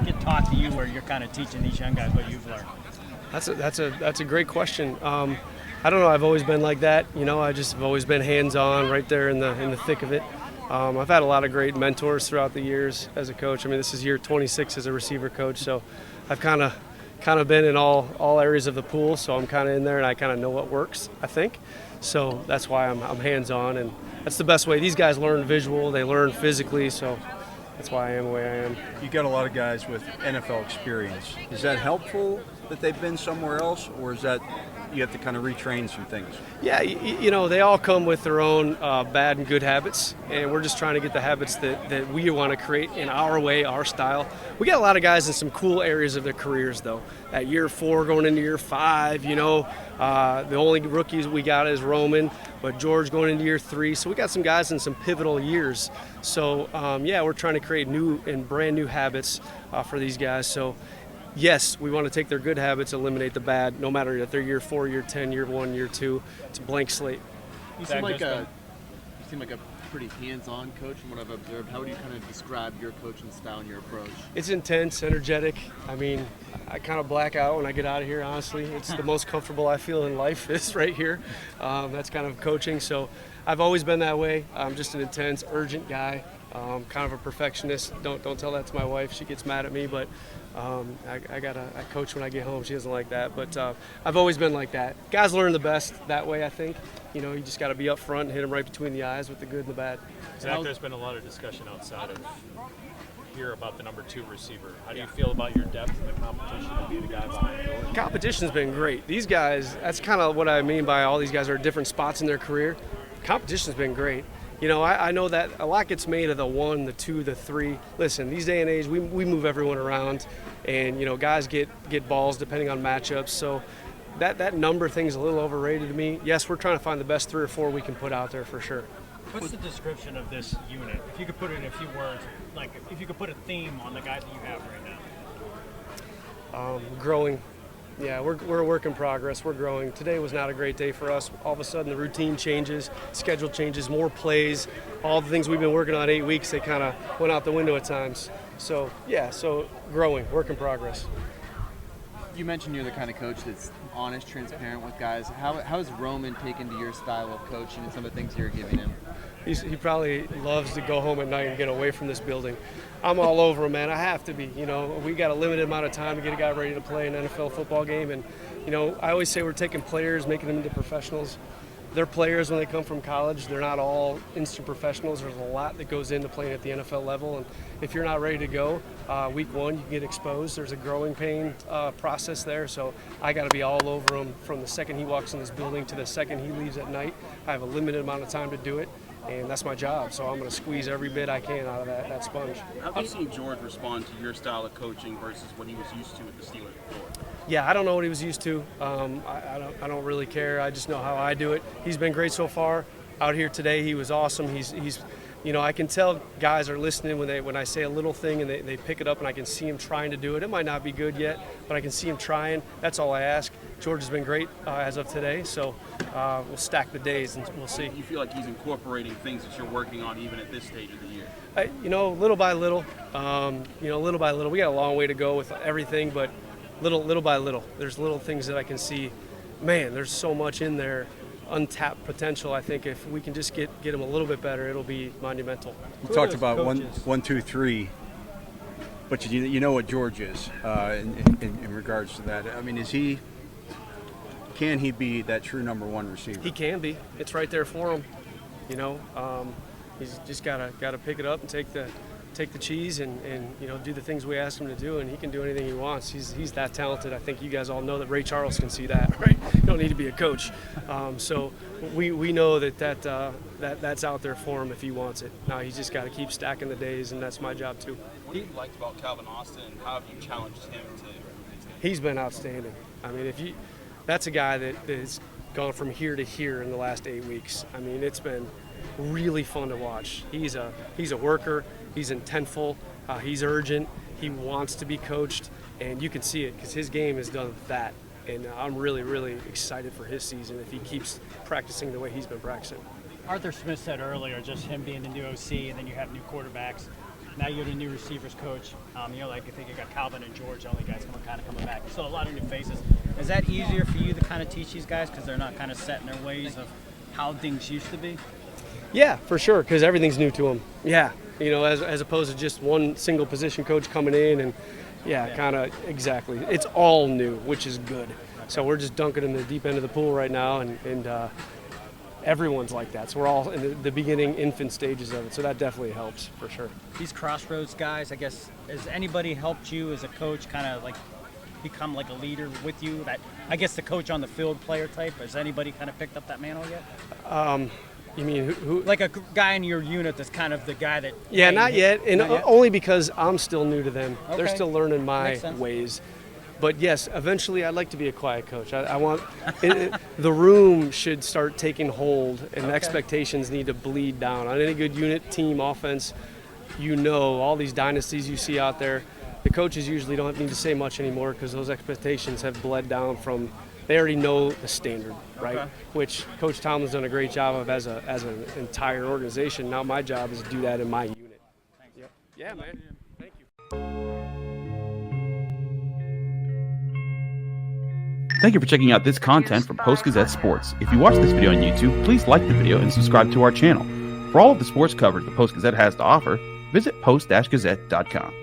get taught to you where you're kind of teaching these young guys what you've learned? That's a great question. I don't know. I've always been like that. I just have always been hands-on, right there in the thick of it. I've had a lot of great mentors throughout the years as a coach. I mean, this is year 26 as a receiver coach, so I've kind of been in all areas of the pool. So I'm kind of in there, and I kind of know what works, I think. So that's why I'm hands-on, and that's the best way. These guys learn visual, they learn physically, so that's why I am the way I am. You got a lot of guys with NFL experience. Is that helpful that they've been somewhere else, or is that you have to kind of retrain some things? Yeah, they all come with their own bad and good habits, and we're just trying to get the habits that we want to create in our way, our style. We got a lot of guys in some cool areas of their careers, though. At year 4 going into year 5, the only rookies we got is Roman, but George going into year 3. So we got some guys in some pivotal years. So, we're trying to create new and brand new habits for these guys. So, yes, we want to take their good habits, eliminate the bad, no matter if they're year 4, year 10, year 1, year 2. It's a blank slate. You seem like a pretty hands-on coach from what I've observed. How would you kind of describe your coaching style and your approach? It's intense, energetic. I mean, I kind of black out when I get out of here, honestly. It's the most comfortable I feel in life is right here. That's kind of coaching. So I've always been that way. I'm just an intense, urgent guy. Kind of a perfectionist. Don't tell that to my wife. She gets mad at me, but I coach when I get home. She doesn't like that, but I've always been like that. Guys learn the best that way, I think. You just got to be up front and hit them right between the eyes with the good and the bad. Zach, there's been a lot of discussion outside of here about the number 2 receiver. How do you feel about your depth in the competition to be the guy behind George? Competition's been great. These guys, that's kind of what I mean by all these guys are at different spots in their career. Competition's been great. I know that a lot gets made of the 1, the 2, the 3. Listen, these day and age, we move everyone around, and guys get balls depending on matchups. So that number thing's a little overrated to me. Yes, we're trying to find the best 3 or 4 we can put out there for sure. What's the description of this unit? If you could put it in a few words, like if you could put a theme on the guys that you have right now. Growing. Yeah, we're a work in progress. We're growing. Today was not a great day for us. All of a sudden, the routine changes, schedule changes, more plays. All the things we've been working on 8 weeks, they kind of went out the window at times. So, growing, work in progress. You mentioned you're the kind of coach that's honest, transparent with guys. How has Roman taken to your style of coaching and some of the things you're giving him? He probably loves to go home at night and get away from this building. I'm all over him, man. I have to be. We got a limited amount of time to get a guy ready to play an NFL football game. And, I always say we're taking players, making them into professionals. They're players when they come from college. They're not all instant professionals. There's a lot that goes into playing at the NFL level. And if you're not ready to go, week 1, you get exposed. There's a growing pain process there. So I got to be all over him from the second he walks in this building to the second he leaves at night. I have a limited amount of time to do it. And that's my job, so I'm going to squeeze every bit I can out of that sponge. How have you seen George respond to your style of coaching versus what he was used to with the Steelers before? Yeah, I don't know what he was used to. I don't really care. I just know how I do it. He's been great so far. Out here today, he was awesome. He's I can tell guys are listening when I say a little thing and they pick it up, and I can see him trying to do it. It might not be good yet, but I can see him trying. That's all I ask. George has been great as of today, so we'll stack the days and we'll see. You feel like he's incorporating things that you're working on even at this stage of the year? Little by little. Little by little. We got a long way to go with everything, but little by little. There's little things that I can see. Man, there's so much in there. Untapped potential. I think if we can just get him a little bit better, it'll be monumental. You talked about one, two, three, but you know what George is in regards to that. I mean, can he be that true number 1 receiver? He can be. It's right there for him. He's just gotta pick it up and take the cheese and do the things we ask him to do, and he can do anything he wants. He's that talented. I think you guys all know that Ray Charles can see that, right? You don't need to be a coach. So we know that's out there for him if he wants it. Now he's just got to keep stacking the days, and that's my job too. What have you liked about Calvin Austin, and how have you challenged him to? He's been outstanding. I mean, that's a guy that has gone from here to here in the last 8 weeks. I mean, it's been really fun to watch. He's a worker. He's intentful. He's urgent. He wants to be coached, and you can see it because his game has done that. And I'm really, really excited for his season if he keeps practicing the way he's been practicing. Arthur Smith said earlier, just him being the new OC, and then you have new quarterbacks. Now you're the new receivers coach. Like I think you got Calvin and George, the only guys coming back. So a lot of new faces. Is that easier for you to kind of teach these guys because they're not kind of set in their ways of how things used to be? Yeah, for sure, because everything's new to them. Yeah, as opposed to just one single position coach coming in and kind of exactly. It's all new, which is good. So we're just dunking in the deep end of the pool right now, and everyone's like that. So we're all in the beginning, infant stages of it. So that definitely helps for sure. These crossroads guys, I guess, has anybody helped you as a coach kind of like become like a leader with you? That I guess the coach on the field player type. Has anybody kind of picked up that mantle yet? You mean who? Like a guy in your unit that's kind of the guy that. Yeah, not yet, and not yet? Only because I'm still new to them. Okay. They're still learning my Makes sense. ways. But yes, eventually I'd like to be a quiet coach. I want the room should start taking hold, and the expectations need to bleed down on any good unit, team, offense. All these dynasties you see out there, the coaches usually don't need to say much anymore because those expectations have bled down from. They already know the standard, right? Okay. Which Coach Tomlin's done a great job of as an entire organization. Now my job is to do that in my unit. Yep. Yeah, man. Thank you. Thank you for checking out this content from Post-Gazette Sports. If you watch this video on YouTube, please like the video and subscribe to our channel. For all of the sports coverage the Post-Gazette has to offer, visit post-gazette.com.